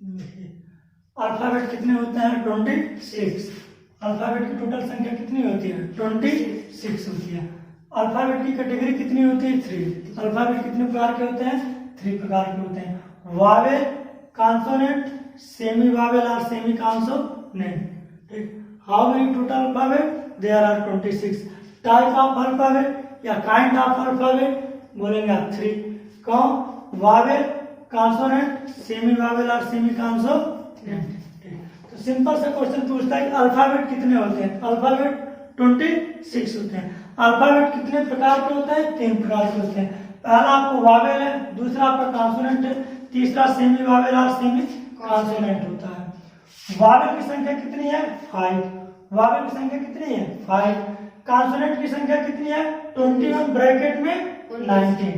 Alphabet कितने होते हैं? 26। अल्फाबेट की टोटल संख्या कितनी होती है? 26 होती है। अल्फाबेट की कैटेगरी कितनी होती है? 3। अल्फाबेट कितने प्रकार के होते हैं? 3 प्रकार के होते हैं। वावेल, कॉन्सोनेंट, सेमी वावेल और सेमी कॉन्सोनेंट। ठीक। How many total alphabet? There are 26। Type of alphabet या काइंड ऑफ अल्फाबेट बोलेंगे आप 3। कौन? वावेल, कॉन्सोनेंट, सेमी वावेल और सेमी कॉन्सोनेंट। तो सिंपल सा क्वेश्चन पूछता है कि अल्फाबेट कितने होते हैं? अल्फाबेट 26 होते हैं। अल्फाबेट कितने प्रकार के होते हैं? 3 प्रकार के होते हैं। पहला आपको वावेल है, दूसरा आपका कॉन्सोनेंट है, तीसरा सेमी वावेल और सेमी कॉन्सोनेंट होता है। वावेल की संख्या कितनी है? 5। वावेल की संख्या कितनी है? 5। कॉन्सोनेंट की संख्या कितनी है? 21 ब्रैकेट में 19।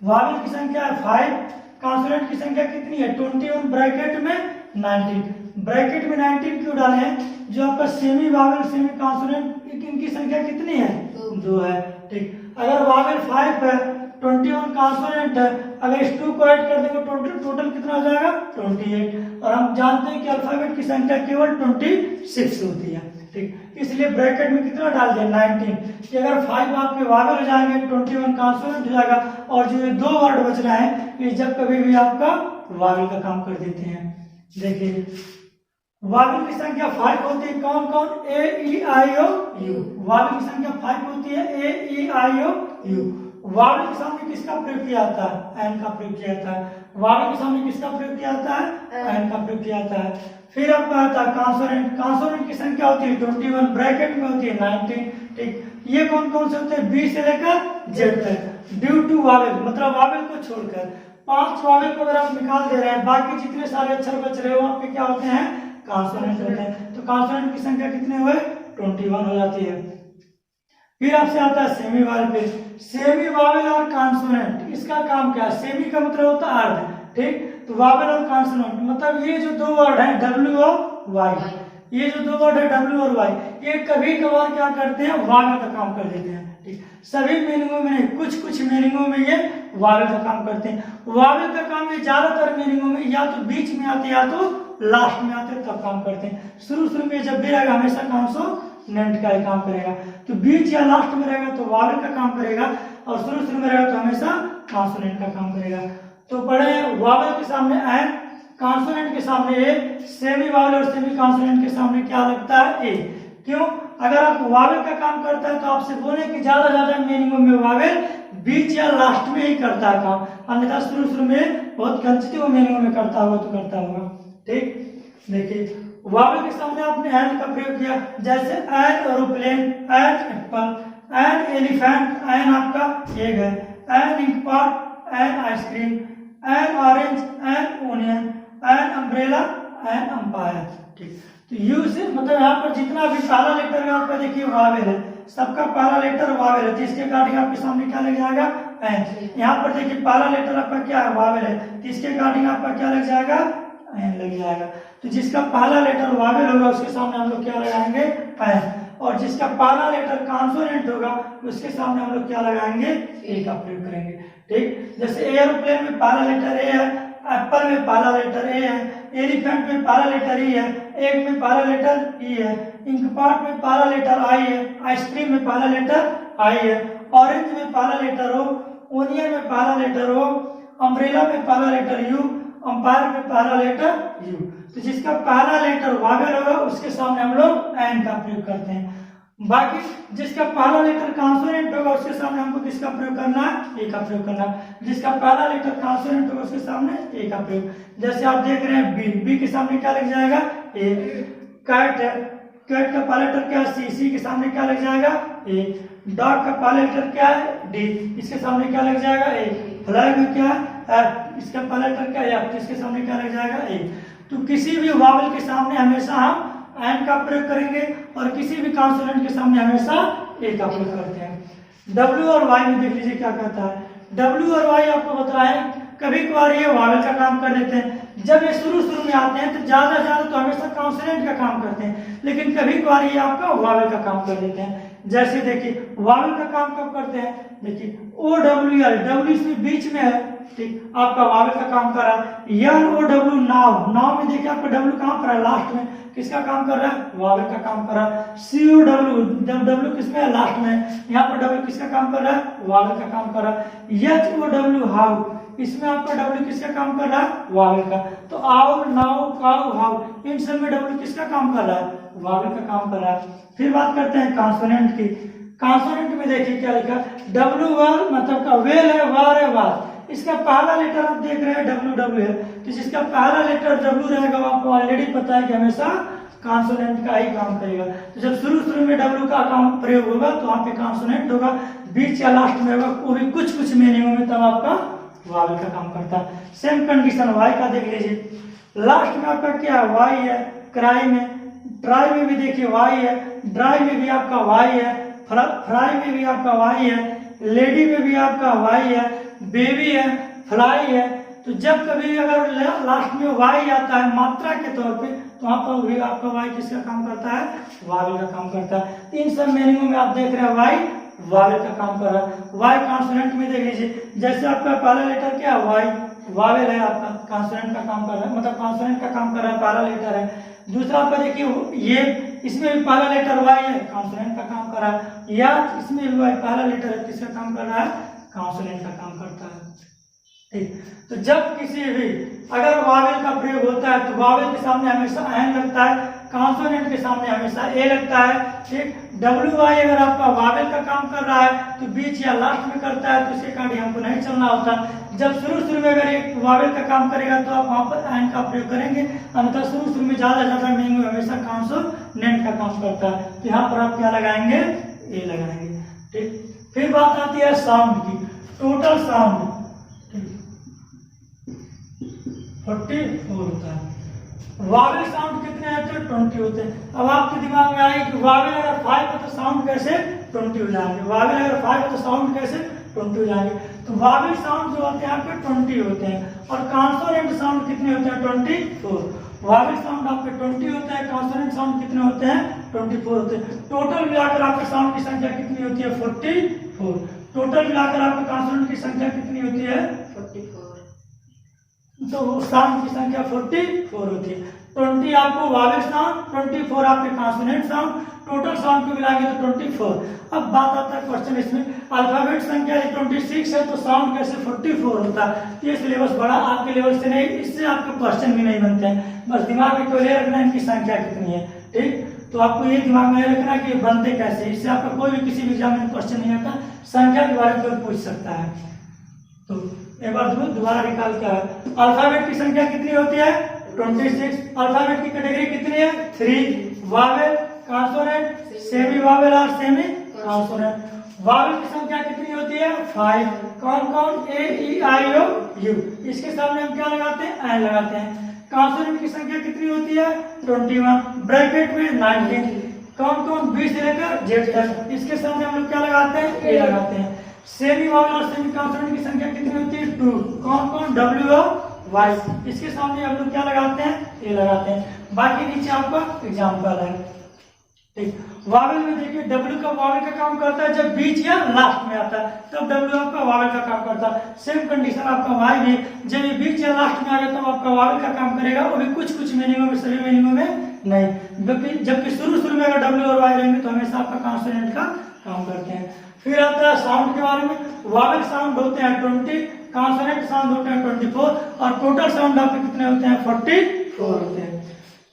वावेल की संख्या है 5, कॉन्सोनेंट की संख्या कितनी है? 21 ब्रैकेट में 19। ब्रैकेट में 19 क्यों डाले हैं? जो आपका सेमी वावेल सेमी कॉन्सोनेंट इनकी संख्या कितनी है? 2 है। ठीक। अगर वावेल 5 है, 21 कॉन्सोनेंट है, अगर इस 2 को ऐड कर देंगे टोटल कितना हो जाएगा? 28। और हम जानते हैं कि अल्फाबेट की संख्या केवल 26 होती है। ठीक। इसलिए ब्रैकेट में कितना डाल दिया? 19। कि अगर 5 आपके वावेल हो जाएंगे, 21 कॉन्सोनेंट हो जाएगा, और जो ये 2 वर्ड बच रहा है ये जब कभी भी आपका वावेल का काम कर देते हैं। देखिए वावेल की संख्या 5 होती है। कौन कौन? ए ई आई ओ यू। वावेल की संख्या 5 होती है। ए ई आई ओ यू। वावेल के सामने किसका प्रयोग किया जाता है? एन का प्रयोग किया जाता है। वावेल के सामने किसका प्रयोग किया जाता है? एन का प्रयोग किया जाता है। फिर आपका आता है कॉन्सोनेंट। कॉन्सोनेंट की संख्या होती है 21, ब्रैकेट में होती है 19। ठीक। ये कौन कौन से होते हैं? बी से लेकर जेड तक। ड्यू टू वावेल, मतलब वावेल को छोड़कर 5 वावेल को अगर आप निकाल दे रहे हैं, बाकी जितने सारे अक्षर बच रहे हो आपके क्या होते हैं? कॉन्सोनेंट होते हैं। तो कॉन्सोनेंट की संख्या कितने हुए? 21 हो जाती है। फिर आपसे आता है सेमी वावेल पे। सेमी वावेल और कॉन्सोनेंट, इसका काम क्या है? सेमी का मतलब होता है अर्ध। ठीक। तो वावेल और कॉन्सोनेंट मतलब ये जो 2 वर्ड है डब्ल्यू और वाई, ये जो 2 वर्ड है डब्ल्यू और वाई, ये कभी कभार क्या करते हैं? वावेल का काम कर देते हैं। ठीक। सभी मीनिंगों में नहीं, कुछ कुछ मीनिंगों में ये वावेल का काम करते हैं। वावेल का काम ये ज्यादातर मीनिंगों में या तो बीच में आते या तो लास्ट में आते तब काम करते हैं। शुरू में जब भी रहेगा हमेशा कॉन्सोनेंट का ही काम करेगा। तो बीच या लास्ट में रहेगा तो वावेल का काम करेगा, और शुरू में रहेगा तो हमेशा कॉन्सोनेंट का काम करेगा। तो पढ़े वावेल के सामने एन, कॉन्सोनेंट के सामने ए, सेमी वावेल और सेमी कॉन्सोनेंट के सामने क्या लगता है? ए। क्यों? अगर आप वावेल का काम करता है तो आपसे बोले कि ज्यादा मीनिंगों में वावेल बीच या लास्ट में ही करता है काम, अन्यथा शुरू में बहुत कंसिटिव मीनिंगों में करता होगा तो करता होगा। ठीक। देखिए वावेल के सामने आपने एन का प्रयोग किया, जैसे an aeroplane, an apple, an elephant, an आपका एग है, an ink pot, an ice cream, an orange, an onion, an umbrella, an umpire. ठीक। तो यू से मतलब यहाँ पर जितना भी पहला लेटर है आपका देखिए वावेल है, सबका पहला लेटर वावेल है, तो इसके अकॉर्डिंग आपके सामने क्या लग जाएगा? एन। यहाँ पर देखिए पहला लेटर आपका क्या है? वावेल है, तो इसके अकॉर्डिंग आपका क्या लग जाएगा? एन लग जाएगा। तो जिसका पहला लेटर वावेल होगा उसके सामने हम लोग क्या लगाएंगे? एन। और जिसका पहला लेटर कॉन्सोनेंट होगा उसके सामने हम लोग क्या लगाएंगे? ए का प्रयोग करेंगे। ठीक। जैसे एरोप्लेन में पहला लेटर ए है, एप्पल में पहला लेटर ए है, एलिफेंट में पहला लेटर ई है, एग में पहला लेटर ई है, इंकपॉट में पहला लेटर आई है, आइसक्रीम में पहला लेटर आई है, ऑरेंज में पहला लेटर ओ, ओनियन में पहला लेटर ओ, अम्ब्रेला में पहला लेटर यू, अंपायर में पहला लेटर यू। तो जिसका पहला लेटर वावेल होगा उसके सामने हम लोग एन का प्रयोग करते हैं। बाकी जिसका पहला लेटर कॉन्सोनेंट होगा उसके सामने हमको किसका प्रयोग करना है? ए का प्रयोग करना है। जिसका पहला लेटर कॉन्सोनेंट होगा उसके सामने ए का प्रयोग। जैसे आप देख रहे हैं बी, बी के सामने क्या लग जाएगा? ए। कैट है, कैट का पहला लेटर क्या है? सी, सी के सामने क्या लग जाएगा? ए। डॉग का पहला लेटर क्या है? डी, इसके सामने क्या लग जाएगा? ए। फ्लैग में क्या है? एफ, इसका पहला लेटर क्या है? एफ, इसके सामने क्या लग जाएगा? ए। तो किसी भी वावेल के सामने हमेशा हम एन का प्रयोग करेंगे और किसी भी कॉन्सोनेंट के सामने हमेशा ए का प्रयोग करते हैं। डब्ल्यू और वाई में देख लीजिए क्या कहता है। डब्ल्यू और वाई आपको बताया कभी कभार ये वावेल का काम कर देते हैं। जब ये शुरू में आते हैं तो ज्यादा तो हमेशा कॉन्सोनेंट का काम करते हैं, लेकिन कभी कभार ये आपका वावेल का काम कर देते हैं। जैसे देखिए वावेल का काम कब करते हैं? देखिए ओ डब्ल्यू एल, डब्ल्यू इसमें बीच में है ठीक, आपका वावेल का काम कर रहा है। NOW नाव, नाव में देखिए आपका W कहाँ पर है, लास्ट में, किसका काम कर रहा है, वावेल का काम कर रहा है। COW, W किसमें है, लास्ट में, यहाँ पर W किसका काम कर रहा है, वावेल का काम कर रहा है। HOW हाउ, इसमें आपका W किसका काम कर रहा है, वावेल का। तो आओ, नाउ, काउ, हाउ, इन सब में W किसका काम कर रहा है, वावेल का काम कर रहा है। फिर बात करते हैं कॉन्सोनेंट की। कॉन्सोनेंट में देखिए क्या लिखा, W मतलब का वेल है, वार है, वार। इसका पहला लेटर आप देख रहे हैं WW है, तो जिसका पहला लेटर W रहेगा वो आपको ऑलरेडी पता है कि हमेशा कॉन्सोनेंट का ही काम करेगा। तो जब शुरू में W का काम प्रयोग होगा तो वहाँ पे कॉन्सोनेंट होगा, बीच या लास्ट में होगा, वो भी कुछ मीनिंगों में तब आपका वावेल का काम करता है। सेम कंडीशन वाई का देख लीजिए, लास्ट में आपका क्या है, वाई है। क्राई में, ट्राई में भी देखिए वाई है, ड्राई में भी आपका वाई है, फ्राई में भी आपका वाई है, लेडी में भी आपका वाई है, बेबी है, फ्लाई है। तो जब कभी अगर लास्ट में वाई आता है मात्रा के तौर पे, तो वहां पर भी आपका वाई किसका काम करता है, वावेल का काम करता है। इन सब मीनिंगों में आप देख रहे हैं वाई वावेल का काम कर रहा है। वाई कॉन्सोनेंट में देख लीजिए, जैसे आपका पहला लेटर क्या है, वाई, वावेल है, आपका कॉन्सोनेंट का काम कर रहा है, मतलब कॉन्सोनेंट का काम कर रहा है, पहला लेटर है। दूसरा आपका देखिए ये, इसमें भी पहला लेटर वाई है, कॉन्सोनेंट का काम कर रहा है। या इसमें भी वाई पहला लेटर है, किसका काम कर रहा है, कॉन्सोनेंट का काम करता है। ठीक, तो जब किसी भी अगर वावेल का प्रयोग होता है तो वावेल के सामने हमेशा एन लगता है, कॉन्सोनेंट के सामने हमेशा ए लगता है। ठीक, WY अगर आपका वावेल का काम कर रहा है तो बीच या लास्ट में करता है, तो इसके कारण हमको नहीं चलना होता। जब शुरू में अगर एक वावेल का काम करेगा तो आप वहां पर एन का प्रयोग करेंगे, अन्यथा शुरू में ज्यादा मीनिंग में हमेशा कॉन्सोनेंट का काम करता है। तो यहाँ पर आप क्या लगाएंगे, ए लगाएंगे। ठीक, फिर बात आती है साउंड की। टोटल साउंड 44 होता है। वावेल साउंड कितने होते हैं, 20 होते हैं। अब आपके दिमाग में आए कि वावेल अगर 5 है तो साउंड कैसे 20 हो जाएंगे, वावेल अगर 5 है तो साउंड कैसे 20 हो जाएंगे। तो वावेल साउंड जो होते हैं आपके 20 होते हैं, और कॉन्सोनेंट साउंड कितने होते हैं, 24। वावेल साउंड आपके 20 होते हैं, कॉन्सोनेंट साउंड कितने होते हैं, 24 होते हैं। टोटल मिलाकर आपके साउंड की संख्या कितनी होती है, 44। टोटल मिलाकर आपके कॉन्सोनेंट की संख्या कितनी होती है, 44। तो साउंड की संख्या 44 होती है। 20 आपको वावेल साउंड, 24 आपके कॉन्सोनेंट साउंड, टोटल साउंड को मिलाएंगे तो 24। अब बात आता है क्वेश्चन इसमें, अल्फाबेट संख्या 26 है तो साउंड कैसे 44 होता है। ये सिलेबस बड़ा आपके लेवल से नहीं, इससे आपके क्वेश्चन भी नहीं बनते हैं। बस दिमाग में केवल रखना इनकी संख्या कितनी है। ठीक, तो आपको ये दिमाग में रखना कि बनते कैसे, इससे आपका कोई भी किसी भी एग्जाम में क्वेश्चन नहीं आता, संख्या के बारे में पूछ सकता है। तो एक बार दोबारा निकाल क्या है, अल्फाबेट की संख्या कितनी होती है, 26। अल्फाबेट की कैटेगरी कितनी है, 3। वावेल, कॉन्सोनेंट, सेमी वावेल और सेमी कॉन्सोनेंट। वावेल की संख्या कितनी होती है, 5। कौन कौन, A-E-I-O-U। इसके सामने हम क्या लगाते हैं, एन लगाते हैं। कॉन्सोनेंट की संख्या कितनी होती है, 21। ब्रैकेट में 19। कौन कौन, बी से लेकर जेड तक। इसके सामने हम लोग क्या लगाते हैं, ए लगाते हैं। सेमी वावेल और सेमी कॉन्सोनेंट की संख्या कितनी होती है, 2। कौन कौन, W और Y। इसके सामने हम लोग क्या लगाते हैं, ए लगाते हैं। बाकी नीचे आपका एग्जाम्पल है। ठीक, वावेल में देखिए W का वावेल का काम करता है जब बीच या लास्ट में आता है, तब W आपका वावेल का काम करता है। सेम कंडीशन आपका Y भी, जब ये बीच या लास्ट में आ गया तब आपका वावेल का काम करेगा, वो भी कुछ मीनिंगों में, सभी मीनिंगों में नहीं। जबकि शुरू में अगर W और Y रहेंगे तो हमेशा आपका कॉन्सोनेंट का काम करते हैं। फिर आता है साउंड के बारे में। वावेल साउंड होते हैं 20, कॉन्सोनेंट साउंड होते हैं 24, और टोटल साउंड आपके कितने होते हैं, 44 होते हैं।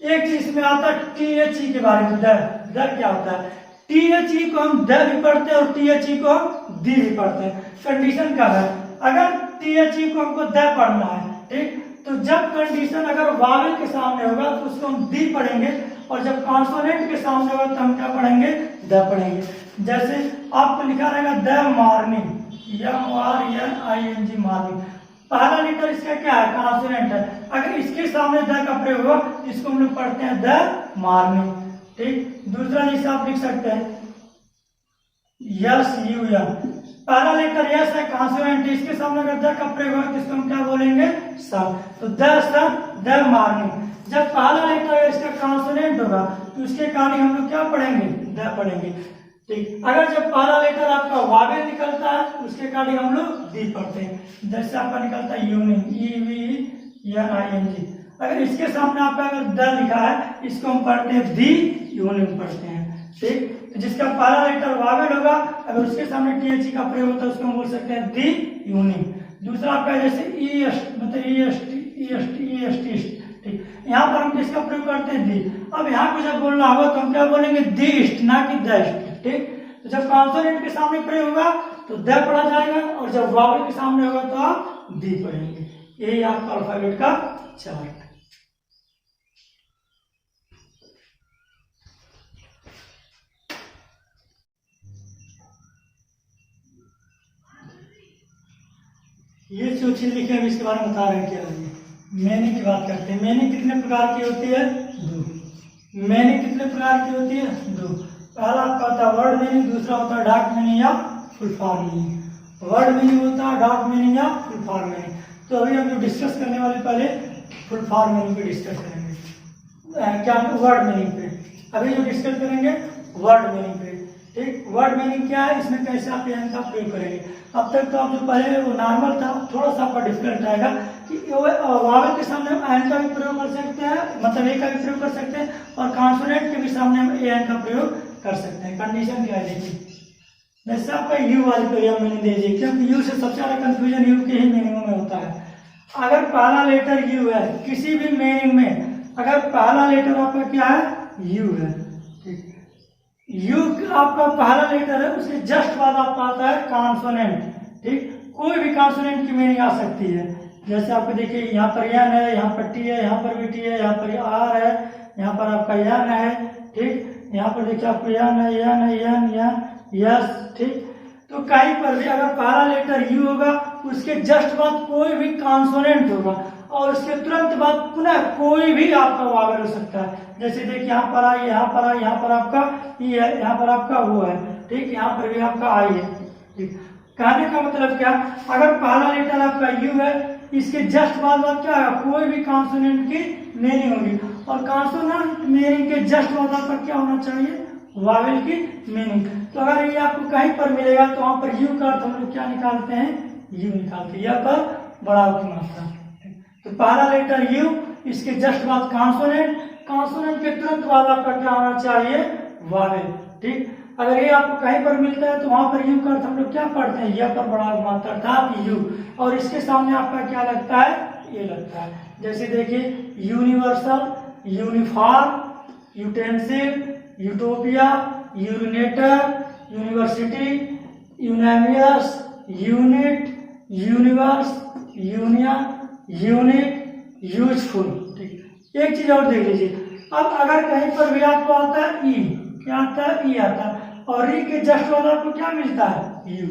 एक चीज में आता है THE के बारे में, दर क्या होता है। THE को हम द भी पढ़ते हैं और THE को हम दी भी पढ़ते हैं। कंडीशन क्या है, अगर THE को हमको द पढ़ना है, ठीक, तो जब कंडीशन अगर वावेल के सामने होगा तो उसको हम दी पढ़ेंगे, और जब कॉन्सोनेंट के सामने होगा तो हम क्या पढ़ेंगे, द पढ़ेंगे। जैसे आपको लिखा रहेगा द मॉर्निंग, MORNING मॉर्निंग। पहला लेटर इसका क्या है, कॉन्सोनेंट है। अगर इसके सामने द का प्रयोग होगा इसको हम लोग पढ़ते हैं द मॉर्निंग। ठीक, दूसरा जैसे आप लिख सकते हैं SUN। पहला लेटर यस है, कॉन्सोनेंट, इसके सामने अगर द का प्रयोग होगा तो इसको हम क्या बोलेंगे, सन। तो द सन, द मॉर्निंग। जब पहला लेटर इसका कॉन्सोनेंट होगा तो उसके कारण हम लोग क्या पढ़ेंगे, द पढ़ेंगे। ठीक। अगर जब पहला लेटर आपका वावेल निकलता है उसके अकॉर्डिंग हम लोग दी पढ़ते हैं। जैसे आपका निकलता है यूनिंग, EVNING। अगर इसके सामने आपका अगर द लिखा है इसको हम पढ़ते हैं दी यूनिंग पढ़ते हैं। ठीक। तो जिसका पहला लेटर वावेल होगा अगर उसके सामने THE का प्रयोग होता है उसको हम बोल सकते हैं दी यूनिंग। दूसरा आपका जैसे EST। ठीक। यहाँ पर हम किसका प्रयोग करते हैं दी। अब यहाँ को जब बोलना होगा तो हम क्या बोलेंगे दीस्ट, ना कि दस्ट। ठीक। तो जब कॉन्सोनेंट के सामने प्रयोग होगा तो द पढ़ा जाएगा और जब वावेल के सामने होगा तो आप दी पढ़ेंगे। यही आपका अल्फाबेट का चार्ट। ये जो चीज लिखे हम इसके बारे में बता रहे हैं क्या है। मीनिंग की बात करते हैं। मीनिंग कितने प्रकार की होती है? दो। मीनिंग कितने प्रकार की होती है? दो। पहला आपका होता है वर्ड मीनिंग, दूसरा होता है डार्क मीनिंग या full form meaning. Word meaning होता है, डार्क मीनिंग या फुल फॉर्म मीनिंग। तो अभी हम जो डिस्कस करने वाले पहले फुल फॉर्म मीनिंग पे डिस्कस करेंगे। क्या वर्ड मीनिंग पे अभी जो डिस्कस करेंगे वर्ड मीनिंग पे। ठीक। वर्ड मीनिंग क्या है, इसमें कैसे आप एन का प्रयोग करेंगे। अब तक तो आप जो पहले वो नॉर्मल था, थोड़ा सा आपका डिफिकल्ट आएगा कि वावेल के सामने हम एन का भी प्रयोग कर सकते हैं, मतलब ए का भी प्रयोग कर सकते हैं, और कॉन्सोनेंट के भी सामने हम एन का प्रयोग कर सकते हैं। कंडीशन क्या है देखिए। जैसे आपका यू वाली पे मीनिंग दीजिए, क्योंकि यू से सबसे ज्यादा कंफ्यूजन यू के ही मीनिंग में होता है। अगर पहला लेटर यू है किसी भी मीनिंग में, अगर पहला लेटर आपका क्या है यू है, ठीक, यू आपका पहला लेटर है उसके जस्ट बाद आपका आता है कॉन्सोनेंट। ठीक। कोई भी कॉन्सोनेंट की मीनिंग आ सकती है। जैसे आपको देखिए यहाँ पर एन है, यहाँ पर टी है, यहाँ पर भी टी है, यहाँ पर आर है, यहाँ पर आपका एन है। ठीक। यहाँ पर देखिए आपको एन है, एन है, एन यस। ठीक। तो कहीं पर भी अगर पहला लेटर यू होगा उसके जस्ट बाद कोई भी कॉन्सोनेंट होगा और उसके तुरंत बाद पुनः कोई भी आपका वावेल हो सकता है। जैसे देखिए यहाँ पर आई, यहाँ पर आई, यहाँ पर आपका ई है, यहाँ पर आपका वो है। ठीक। यहाँ पर भी आपका आई है। ठीक। कहने का मतलब क्या, अगर पहला लेटर आपका यू है इसके जस्ट बाद क्या है कोई भी कॉन्सोनेंट की मीनिंग होगी, और कॉन्सोनेंट मीनिंग के जस्ट बाद आपका क्या होना चाहिए वावेल की मीनिंग। तो अगर ये आपको कहीं पर मिलेगा तो वहां पर यू का अर्थ हम लोग क्या निकालते हैं यू निकालते हैं, या पर बढ़ाव की मात्रा। तो पहला लेटर यू, इसके जस्ट बाद कॉन्सोनेंट, कॉन्सोनेंट के तुरंत बाद आपका क्या होना चाहिए वावेल। ठीक। अगर ये आपको कहीं पर मिलता है तो वहां पर यू का अर्थ हम लोग क्या पढ़ते हैं या पर बढ़ाव मात्रा अर्थात यू, और इसके सामने आपका क्या लगता है ये लगता है। जैसे देखिए universal, uniform, utensil, utopia, urinator, university, unanimous, unit, universe, union, unit, useful. ठीक। एक चीज और देख लीजिए, अब अगर कहीं पर भी आपको आता है ई, क्या आता है ई आता है, और ई के जस्ट बाद आपको क्या मिलता है यू।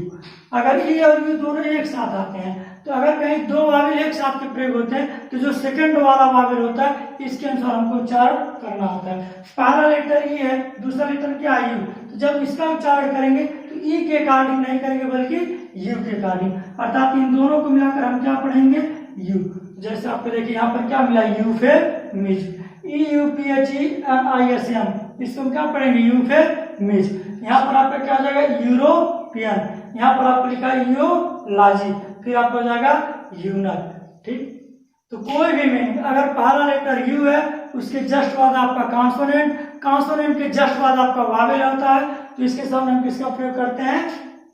अगर ई और यू दोनों एक साथ आते हैं तो अगर कहीं दो वावेल एक साथ के प्रयोग होते हैं तो जो सेकंड वाला वावेल होता है इसके अनुसार हमको उच्चारण करना होता है। पहला लेटर ई है, दूसरा लेटर क्या यू, तो जब इसका उच्चारण करेंगे तो ई के अकॉर्डिंग नहीं करेंगे बल्कि यू के अकॉर्डिंग, अर्थात इन दोनों को मिलाकर हम क्या पढ़ेंगे यू। जैसे आपको देखिए यहाँ पर क्या मिला यूफेमिज्म, EUPHEMISM, इसको हम क्या पढ़ेंगे यूफेमिज्म। यहाँ पर आपका क्या हो जाएगा यूरोपियन, यहाँ पर आपको लिखा है यूलॉजी, फिर आपको हो जाएगा यूनर। ठीक। तो कोई भी मीनिंग अगर पहला लेटर यू है उसके जस्ट बाद आपका कॉन्सोनेंट, कॉन्सोनेंट के जस्ट बाद आपका वावेल होता है, तो इसके सामने हम किसका प्रयोग करते हैं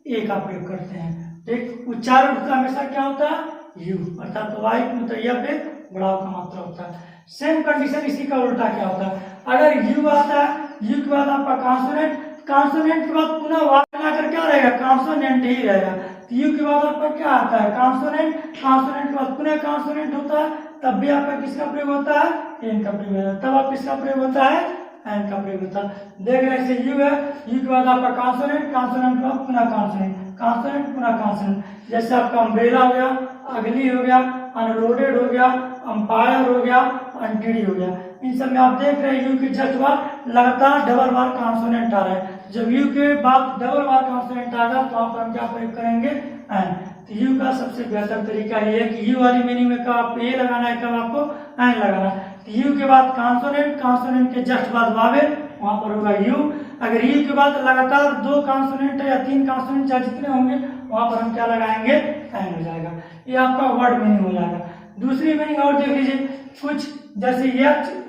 ए का प्रयोग करते हैं। ठीक। उच्चारण हमेशा क्या होता है यू, अर्थात वाई मुतैया पे बढ़ाव का मात्रा होता है। सेम कंडीशन इसी का उल्टा क्या होता है, अगर यू आता है यू के बाद आपका कॉन्सोनेंट, कॉन्सोनेंट के बाद पुनः वावेल आकर क्या रहेगा कॉन्सोनेंट ही रहेगा। यू के बाद आपका क्या आता है कॉन्सोनेंट, कॉन्सोनेंट के बाद पुनः कॉन्सोनेंट होता है, तब भी आपका किसका प्रयोग होता है एन का प्रयोग होता है, तब आप किसका प्रयोग होता है एन का प्रयोग होता है। देख रहे हैं यू है, यू के बाद आपका कॉन्सोनेंट, कॉन्सोनेंट के बाद पुनः कॉन्सोनेंट, कॉन्सोनेंट पुनः कॉन्सोनेंट। जैसे आपका अम्ब्रेला हो गया, अगली हो गया, अनलोडेड हो गया, अंपायर हो गया, अनटीडी हो गया। इन सब में आप देख रहे हैं यू के जस्ट बाद लगातार डबल बार कॉन्सोनेंट आ रहा है। जब यू के बाद डबल बार कॉन्सोनेंट आएगा तो वहां पर हम क्या प्रयोग करेंगे एन। तो यू का सबसे बेहतर तरीका ये है कि यू वाली मीनिंग में कब आपको ए लगाना है, कब आपको एन लगाना है। तो यू के बाद कॉन्सोनेंट, कॉन्सोनेंट के जस्ट बाद वावेल, वहां पर होगा यू। अगर यू के बाद लगातार 2 कॉन्सोनेंट या 3 कॉन्सोनेंट या जितने होंगे वहां पर हम क्या लगाएंगे, एन हो जाएगा। ये आपका वर्ड मीनिंग हो जाएगा। दूसरी मीनिंग और देख लीजिए, कुछ जैसे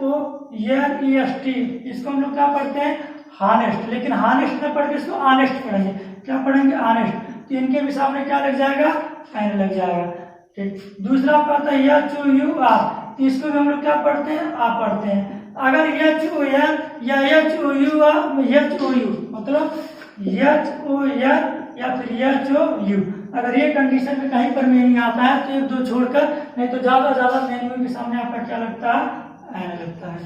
HONEST, इसको हम लोग क्या पढ़ते हैं, हॉनेस्ट, लेकिन हॉनेस्ट न पढ़ के इसको ऑनेस्ट पढ़ेंगे। क्या पढ़ेंगे, ऑनेस्ट। तो इनके भी सामने क्या लग जाएगा, एन लग जाएगा। ठीक। दूसरा आपका आता है HOUR, इसको भी हम लोग क्या पढ़ते हैं, आ पढ़ते हैं। अगर HOR या HOU मतलब HOR या फिर HOU, अगर ये कंडीशन में कहीं पर मीनिंग आता है तो 1-2 छोड़कर, नहीं तो ज्यादा मीनिंग के सामने आपका क्या लगता है, एन लगता है।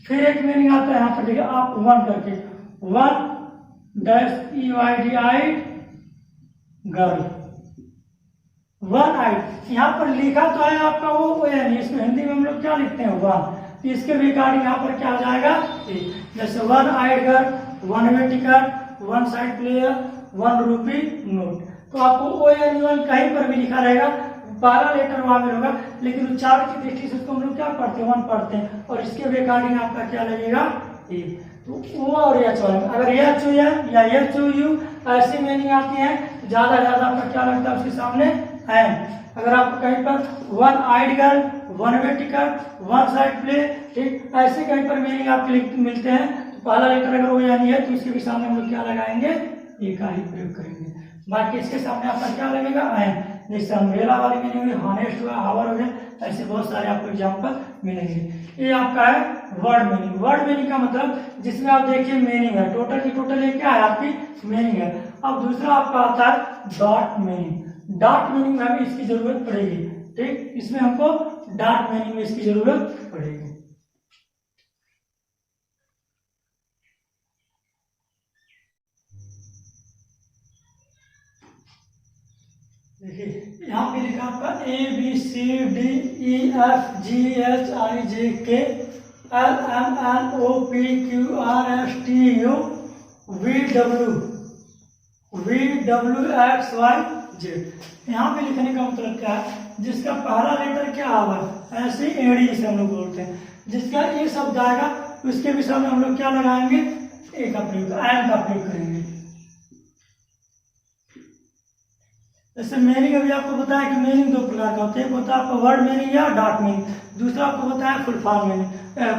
फिर एक मीनिंग आता है यहाँ पर देखिए, आप 1 करके, 1-EYD गर्ल, 1 आइड। यहाँ पर लिखा तो है आपका वो यानी इसको हिंदी में हम लोग क्या लिखते हैं, 1। तो इसके रिगार्डिंग यहाँ पर क्या आ जाएगा, जैसे 1 eyed girl, 1 way ticket, 1 side player, 1 rupee note. तो आपको ओ यानी 1 कहीं पर भी लिखा रहेगा, 12 लेटर वावेल होगा, लेकिन उच्चारण की दृष्टि से उसको हम लोग क्या पढ़ते हैं, 1 पढ़ते हैं। और इसके रिगार्डिंग आपका क्या लगेगा, ए। तो ओ और एच वाले, अगर HO या HOU ऐसी मीनिंग आती है तो ज्यादा आपका क्या लगता है उसके सामने, एन। अगर आपको कहीं पर 1 eyed girl, 1 way ticket, 1 side play, ठीक, ऐसे कहीं पर मीनिंग आपको मिलते हैं तो पहला लेटर अगर ओ यानी है तो इसके भी सामने हम लोग क्या लगाएंगे, ए का ही प्रयोग करेंगे। बाकी इसके सामने आपका क्या लगेगा, एन। जैसे अम्ब्रेला वाली मीनिंग हुई, हॉनेस्ट हुआ, हावर हो गया, ऐसे बहुत सारे आपको एग्जाम्पल मिलेंगे। ये आपका है वर्ड मीनिंग। वर्ड मीनिंग का मतलब जिसमें आप देखिए मीनिंग है, टोटल की टोटल ये क्या है, आपकी मीनिंग है। अब दूसरा आपका आता है डॉट मीनिंग। डॉट मीनिंग में हमें इसकी जरूरत पड़ेगी, ठीक, इसमें हमको डॉट मीनिंग में इसकी जरूरत पड़ेगी। देखिए यहाँ पे लिखा आपका ABCDEFGHIJK LMNOPQRSTU VWXYZ। यहाँ पे लिखने का मतलब क्या है, जिसका पहला लेटर क्या आवा, ऐसे एड़ी जिसे हम लोग बोलते हैं, जिसका ए शब्द आएगा उसके भी सामने हम लोग क्या लगाएंगे, ए का प्रयोग, एन का प्रयोग करेंगे। जैसे मीनिंग अभी आपको बताया कि मीनिंग 2 प्रकार का होता है, एक होता है आपका वर्ड मीनिंग या डॉट मीनिंग, दूसरा आपको बताया full form meaning,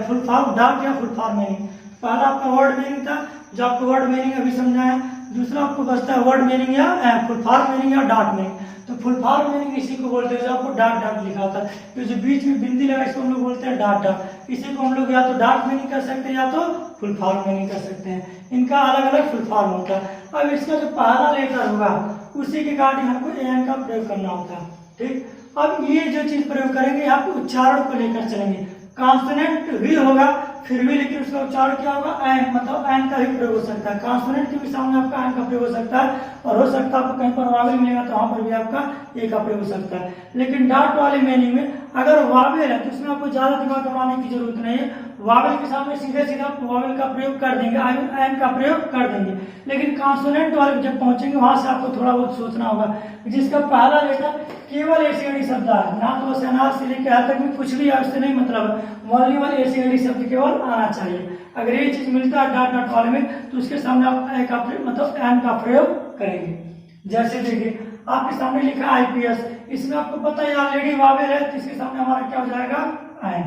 full form dot या फुल फॉर्म मीनिंग। पहला आपका वर्ड मीनिंग था जो आपको वर्ड मीनिंग अभी समझाया, दूसरा आपको बचता है वर्ड मीनिंग या फुल फॉर्म मीनिंग या डॉट मीनिंग। तो फुल फॉर्म मीनिंग इसी को बोलते हैं जो आपको डॉट लिखा होता है, तो जो बीच में बिंदी लगा इसको हम लोग बोलते हैं डॉट। इसी को हम लोग या तो डॉट मीनिंग कर सकते हैं या तो फुल फॉर्म मीनिंग कर सकते हैं। इनका अलग अलग फुल फॉर्म होता है। अब इसका जो पहला लेटर होगा उसी के गार्डिंग हमको एन का प्रयोग करना होता है, ठीक। अब ये जो चीज प्रयोग करेंगे आपको उच्चारण को लेकर चलेंगे। कॉन्सोनेंट भी होगा फिर भी, लेकिन उसका उच्चारण क्या होगा, एन, मतलब एन का ही प्रयोग हो सकता है। कॉन्सोनेंट के भी सामने आपका एन का प्रयोग हो सकता है, और हो सकता है आपको कहीं पर वावेल मिलेगा तो वहां पर भी आपका ए का प्रयोग हो सकता है। लेकिन डॉट वाले मीनिंग में अगर वावेल है तो उसमें आपको ज्यादा दिमाग लगाने की जरूरत नहीं है, वावेल के सामने सीधे सीधा वावेल का प्रयोग कर देंगे, एन का प्रयोग कर देंगे। लेकिन कॉन्सोनेंट वाले जब पहुंचेंगे वहां से आपको थोड़ा बहुत सोचना होगा, जिसका पहला लेटर केवल एसीडी शब्द है, ना तो अनार से लेकर यहाँ तक में कुछ भी उससे नहीं मतलब, ओनली वन एसीडी शब्द केवल आना चाहिए। अगर ये चीज मिलता है डॉट डॉट वाले में तो उसके सामने आप ए का मतलब एन का प्रयोग करेंगे। जैसे देखिए आपके सामने लिखा आईपीएस, इसमें आपको पता है ऑलरेडी वावेल है तो इसके सामने हमारा क्या हो जाएगा, एन।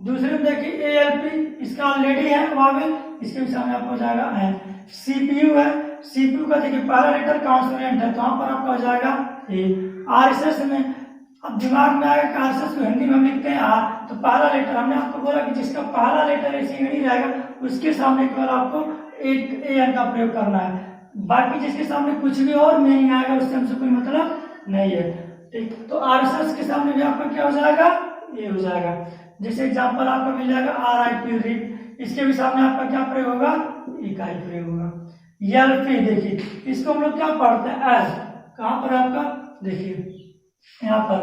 दूसरे में देखिए एएलपी, इसका ऑलरेडी है वावेल, इसके भी सामने आपको हो जाएगा एन। सीपीयू है, सीपीयू का देखिए पहला लेटर कॉन्सोनेंट है तो वहां पर आपका हो जाएगा ए। आरएसएस में अब दिमाग में आएगा कि आरएसएस को हिंदी में हम लिखते हैं आर, तो पहला लेटर हमने आपको बोला कि जिसका पहला लेटर ऐसे ही रहेगा उसके सामने केवल आपको एक ए एन का प्रयोग करना है, बाकी जिसके सामने कुछ भी और मीनिंग आएगा उससे हमसे कोई मतलब नहीं है, ठीक। तो आरएसएस के सामने भी आपका क्या हो जाएगा, ए हो जाएगा। जैसे एग्जांपल आपका मिल जाएगा आरआईपी रीड, इसके भी सामने आपका क्या प्रयोग होगा, ए का ही प्रयोग होगा। एलपी देखिए इसको हम लोग क्या पढ़ते हैं, एल, कहाँ पर आपका देखिए यहाँ पर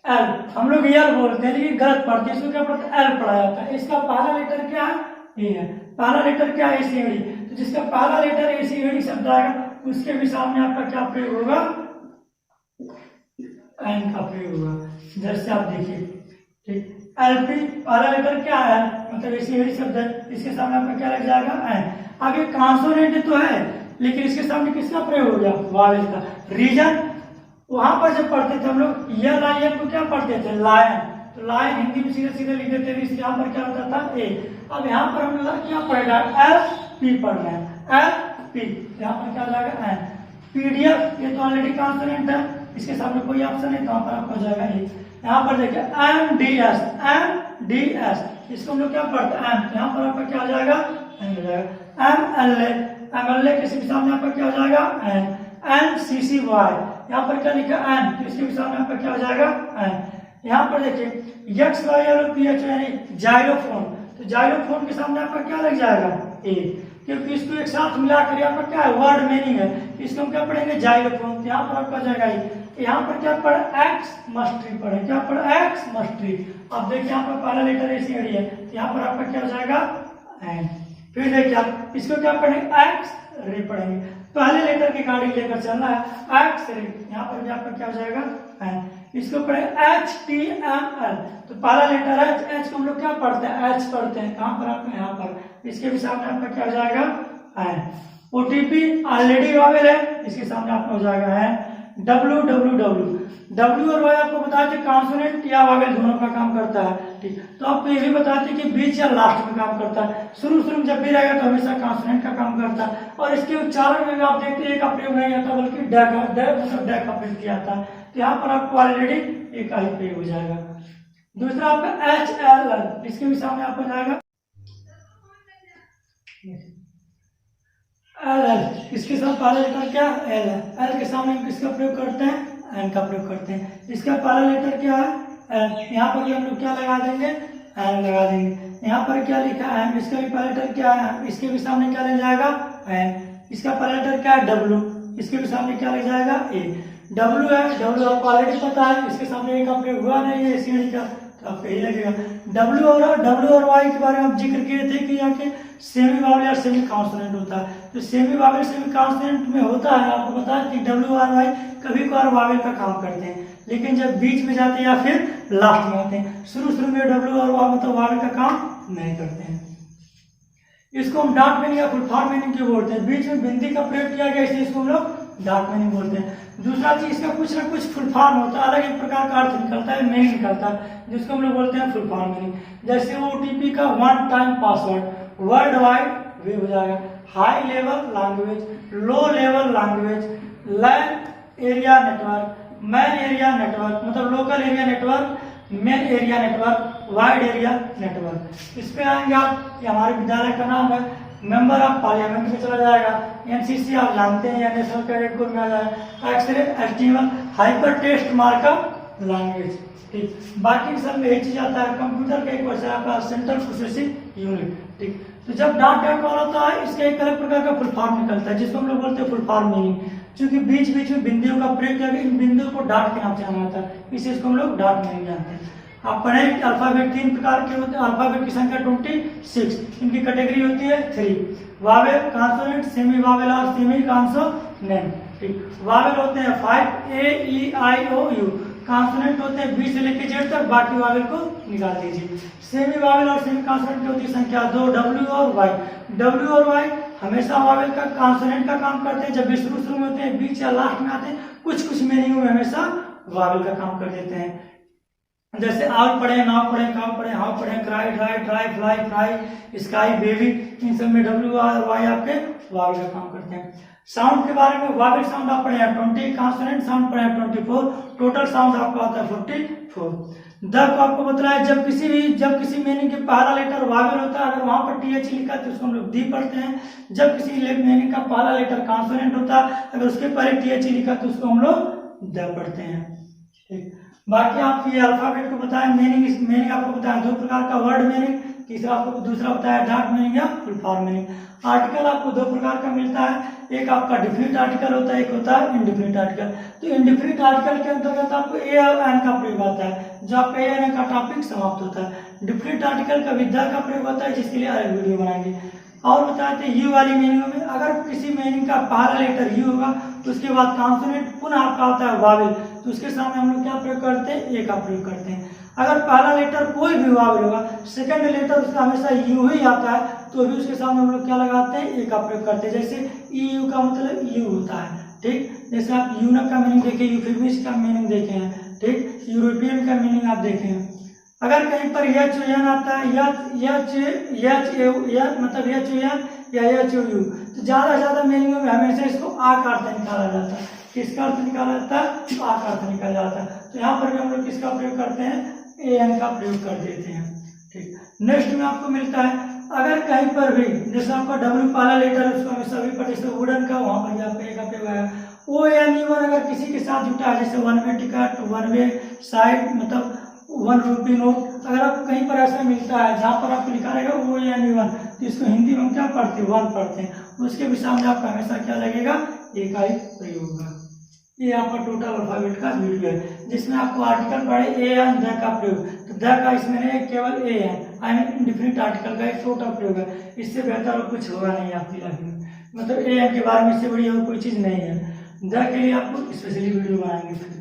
एल, हम लोग एल बोलते हैं लेकिन गलत पढ़ते हैं, इसको क्या पढ़ते हैं, एल पढ़ा जाता है। इसका पहला लेटर क्या है, ए है, पहला लेटर क्या है, एसीडी, तो जिसका पहला लेटर एसीडी शब्द आएगा उसके भी सामने आपका क्या प्रयोग होगा, एन का प्रयोग होगा। जैसे आप देखिए, ठीक, LP पहला लेटर क्या है, मतलब ऐसी शब्द है, इसके सामने आपका क्या लग जाएगा एन। अब ये कॉन्सोनेंट तो है लेकिन इसके सामने किसका प्रयोग हो गया, वावेल का। रीजन वहां पर जब पढ़ते थे हम लोग यह लाइन को क्या पढ़ते थे, लायन, तो लायन हिंदी में सीधे सीधे लिख देते थे, इसके यहाँ पर क्या होता था ए। अब यहाँ पर हम लोग क्या पढ़ेगा, LP पढ़ रहे हैं, LP, यहाँ पर क्या हो जाएगा एन। PDF ये तो ऑलरेडी कॉन्सोनेंट है, इसके सामने कोई ऑप्शन है, तो यहाँ पर आपका हो जाएगा ए। यहाँ पर देखिए MDS, MDS इसको हम लोग क्या पढ़ते हैं एम, यहाँ पर आपका क्या हो जाएगा एन हो जाएगा। MLA, MLA किसी के सामने आपका क्या हो जाएगा एन। NCCY यहाँ पर क्या लिखा एन, तो इसके सामने आपका क्या हो जाएगा एन। यहाँ पर देखिए XYLOPH यानी जाइलोफोन, तो जाइलोफोन के सामने आपका क्या लग जाएगा ए, क्योंकि इसको एक साथ मिलाकर यहाँ पर क्या है वर्ड मीनिंग है, इसको हम क्या पढ़ेंगे जाइलोफोन, यहाँ पर आपका जाएगा ए। यहाँ पर क्या पढ़े एक्स मस्ट्री पढ़े, क्या पढ़े एक्स मस्ट्री। अब देखिए यहाँ पर पहला लेटर ऐसी एडी है, यहाँ पर आपका क्या हो जाएगा एन। फिर देखिए आप इसको क्या पढ़ेंगे एक्स रे पढ़ेंगे, पहले लेटर की गाड़ी लेकर चलना है एक्स रे, यहाँ पर भी आपका क्या हो जाएगा एन। इसको पढ़े HTML, तो पहला लेटर है एच को हम लोग क्या पढ़ते हैं एच पढ़ते हैं, कहाँ पर आपका यहाँ पर, इसके भी सामने आपका क्या हो जाएगा एन। OTP ऑलरेडी वावेल है, इसके सामने आपका हो जाएगा एन। WWW, W और Y आपको बताया था कॉन्सोनेंट या वावेल दोनों का काम करता है, ठीक। तो आपको ये भी बताते कि बीच या लास्ट में काम करता है, शुरू में जब भी रहेगा तो हमेशा कॉन्सोनेंट का काम करता है। और इसके उच्चारण में आप देखते हैं एक का प्रयोग नहीं आता बल्कि ड का प्रयोग किया जाता है, तो यहाँ पर आपको ऑलरेडी एक ही प्रयोग हो जाएगा। दूसरा आपका HLL, इसके भी सामने आपको जाएगा LL, इसके साथ पहला लेटर क्या L है, L के सामने हम किसका प्रयोग करते हैं एन का प्रयोग करते हैं। इसका पहला लेटर क्या है एन, यहाँ पर भी हम लोग क्या लगा देंगे एन लगा देंगे। यहाँ पर क्या लिखा है, इसका भी पहला लेटर क्या है, इसके भी सामने क्या लग जाएगा एन। इसका पहला लेटर क्या है W, इसके भी सामने क्या लग जाएगा ए। W है, W आपको ऑलरेडी पता है, इसके सामने ए का प्रयोग हुआ नहीं है सीढ़ी का, तो आपको यही लगेगा। W और Y के बारे में हम जिक्र किए थे कि यहाँ के सेमी वावेल या सेमी कॉन्सोनेंट होता है, तो सेमी वावेल सेमी कॉन्सोनेंट में होता है, आपको पता है कि W और Y कभी कभार वावेल का काम करते हैं, लेकिन जब बीच में जाते हैं या फिर लास्ट में आते हैं, शुरू में W और Y मतलब वावेल का काम नहीं करते हैं। इसको हम डार्क मीनिंग या फुल फॉर्म मीनिंग क्यों बोलते हैं, बीच में बिंदी का प्रयोग किया गया इसलिए इसको हम लोग डार्क मीनिंग बोलते हैं। दूसरा चीज इसका कुछ ना कुछ फुल फॉर्म होता है, अलग एक प्रकार का अर्थ निकलता है, मीनिंग निकलता है, जिसको हम लोग बोलते हैं फुल फॉर्म मीनिंग। जैसे OTP का one time password world wide web हो जाएगा, high level language, low level language, LAN area network, MAN area network मतलब local area network, MAN area network, wide area network. इस पे आएंगे आप, ये हमारे विद्यालय का नाम है, मेंबर ऑफ पार्लियामेंट में चला जाएगा, NCC आप जानते हैं या नेशनल कैडेट कोर में आ जाएगा, x ray HTML hyper text markup language, ठीक। बाकी सब में यही चीज आता है। कंप्यूटर का एक वर्ष आपका सेंट्रल प्रोसेसिंग यूनिट, ठीक। तो जब डॉट कॉल होता है इसका एक अलग प्रकार का फुल फॉर्म निकलता है, जिसको हम लोग बोलते हैं फुल फॉर्म मीनिंग, क्योंकि बीच बीच में बिंदियों का प्रयोग किया गया, इन बिंदियों को डॉट के नाम से जाना जाता है, इसे इसको हम लोग डॉट मीनिंग जानते हैं। आप पढ़ें अल्फाबेट 3 प्रकार के होते हैं, अल्फाबेट की संख्या 26, इनकी कैटेगरी होती है 3, वावेल, कॉन्सोनेंट, सेमी वावेल और सेमी कॉन्सोनेंट, ठीक। वावेल होते हैं 5 A-E-I-O-U, कॉन्सोनेंट होते हैं B से लेकर Z तक, बाकी वावेल को निकाल दीजिए। सेमी वावेल और सेमी कॉन्सोनेंट की होती है संख्या 2, W और Y। W और Y हमेशा वावेल का कॉन्सोनेंट का काम करते हैं, जब भी शुरू में होते हैं, बीच या लास्ट में आते हैं, कुछ मीनिंग में हमेशा वावेल का काम कर देते हैं। जैसे आग पढ़े, नाव पढ़े, काव पढ़े, हाव पढ़े, cry, dry, try, fly, fry, sky, baby, इन सब में W और Y आपके वावेल का काम करते हैं। साउंड के बारे में वावेल साउंड आप पढ़े हैं 20, कॉन्सोनेंट साउंड पढ़े हैं 24, टोटल साउंड आपका आता है 44। द को आपको बताया जब किसी मीनिंग के पहला लेटर वावेल होता है, अगर वहां पर TH लिखा है तो उसको हम लोग दी पढ़ते हैं। जब किसी मीनिंग का पहला लेटर कॉन्सोनेंट होता है, अगर उसके पहले TH लिखा तो उसको हम लोग द पढ़ते हैं, ठीक। बाकी आप ये अल्फाबेट को बताएं, मीनिंग आपको बताया 2 प्रकार का, वर्ड मीनिंग, तीसरा आपको दूसरा बताया डार्क मीनिंग या फुल फॉर्म मीनिंग। आर्टिकल आपको 2 प्रकार का मिलता है, एक आपका डिफिनिट आर्टिकल होता है, एक होता है इंडिफिनिट आर्टिकल। तो इंडिफिनिट आर्टिकल के अंतर्गत आपको ए और एन का प्रयोग आता है, जो आपका ए एन का टॉपिक समाप्त होता है। डिफिनिट आर्टिकल का विद्या का प्रयोग होता है, जिसके लिए अलग वीडियो बनाएंगे। और बताते हैं यू वाली मीनिंग में, अगर किसी मीनिंग का पहला लेटर यू होगा तो उसके बाद कॉन्सोनेंट पुनः आपका आता है वावेल, तो उसके सामने हम लोग क्या प्रयोग करते हैं, ए का प्रयोग करते हैं। अगर पहला लेटर कोई भी वावल होगा, सेकंड लेटर उसका हमेशा यू ही आता है, तो भी उसके सामने हम लोग क्या लगाते हैं, ए का प्रयोग करते हैं। जैसे EU का मतलब यू होता है, ठीक। जैसे आप यूनक का मीनिंग देखें, यूफेमिस्ट का मीनिंग देखे हैं, ठीक। यूरोपियन का मीनिंग आप देखें हैं। अगर कहीं पर HON आता है, मतलब HON या HOU, तो ज़्यादा मीनिंगों में हमेशा इसको आ का अर्थ निकाला जाता है। किसका अर्थ निकाला जाता है, आ का अर्थ निकाला जाता है। तो यहाँ पर भी हम लोग किसका प्रयोग करते हैं, AN का प्रयोग कर देते हैं, ठीक। नेक्स्ट में आपको मिलता है, अगर कहीं पर भी जैसे आपका W पहला लेटर है, उसको हमें सभी पर, जैसे वुडन का, वहाँ पर आपका ए का प्रयोग आएगा। ONE1 अगर किसी के साथ जुटा है, जैसे 1 वे टिकट, 1 वे साइड, मतलब 1 रुपी नोट, अगर आपको कहीं पर ऐसा मिलता है जहाँ पर आपको लिखा रहेगा ONE1, तो इसको हिंदी में हम क्या पढ़ते हैं, 1 पढ़ते हैं। उसके भी सामने आपका हमेशा क्या लगेगा, ए का ही प्रयोग होगा। ये आपका टोटल अल्फाबेट का वीडियो है, जिसमें आपको आर्टिकल पढ़े AN द का प्रयोग, तो द का इसमें नहीं, केवल AN I mean indefinite article का एक छोटा प्रयोग है। इससे बेहतर और कुछ होगा नहीं आपकी लाइफ में, मतलब AN के बारे में इससे बड़ी और कोई चीज़ नहीं है। द के लिए आपको स्पेशली वीडियो बनाएंगे फिर।